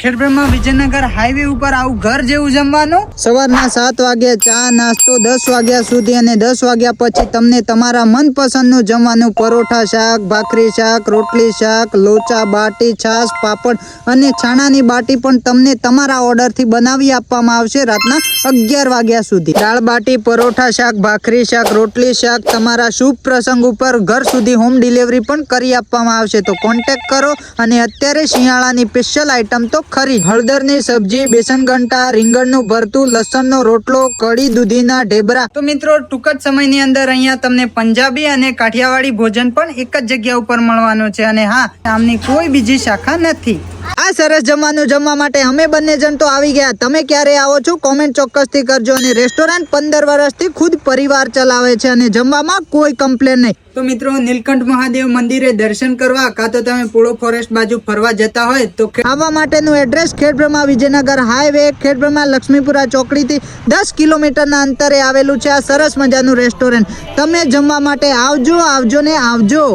Khedbrahma Vijaynagar highway ઉપર આવું ઘર જેવું જમવાનું સવારના 7 વાગ્યા ચા નાસ્તો 10 વાગ્યા સુધી અને 10 વાગ્યા પછી તમને તમારા મનપસંદનું જમવાનું પરોઠા શાક ભાખરી શાક રોટલી શાક લોચા બાટી છાશ પાપડ અને છાણાની બાટી પણ તમને તમારા ઓર્ડરથી બનાવી આપવામાં આવશે રાતના 11 વાગ્યા સુધી। દાળ બાટી પરોઠા શાક ભાખરી શાક રોટલી શાક તમારા શુભ પ્રસંગ ઉપર ઘર સુધી હોમ ડિલિવરી પણ કરી આપવામાં આવશે। તો કોન્ટેક્ટ કરો અને અત્યારે શિયાળાની સ્પેશિયલ આઈટમ તો ખરી હળદરની સબ્જી બેસન ગંટા રીંગણનું ભરતું લસણનો રોટલો કઢી દૂધીના ઢેબરા। તો મિત્રો ટૂંક જ સમયની અંદર અહીંયા તમને પંજાબી અને કાઠિયાવાડી ભોજન પણ એક જ જગ્યા ઉપર મળવાનું છે અને હા આમની કોઈ બીજી શાખા નથી। આ સરસ જમવાનું જમવા માટે અમે બંને જણ તો આવી ગયા, તમે ક્યારે આવો છો કોમેન્ટ ચોક્કસથી કરજો। અને રેસ્ટોરન્ટ 15 વર્ષથી ખુદ પરિવાર ચલાવે છે અને જમવામાં કોઈ કમ્પ્લેન નહીં। તો મિત્રો નીલકંઠ મહાદેવ મંદિરે દર્શન કરવા કાં તો તમે પોળો ફોરેસ્ટ બાજુ ફરવા જતા હોય તો આવવા માટેનું એડ્રેસ ખેડબ્રહ્મા વિજયનગર હાઈવે ખેડબ્રહ્મા લક્ષ્મીપુરા ચોકડીથી 10 કિલોમીટરના અંતરે આવેલું છે આ સરસ મજાનું રેસ્ટોરન્ટ। તમે જમવા માટે આવજો ને આવજો।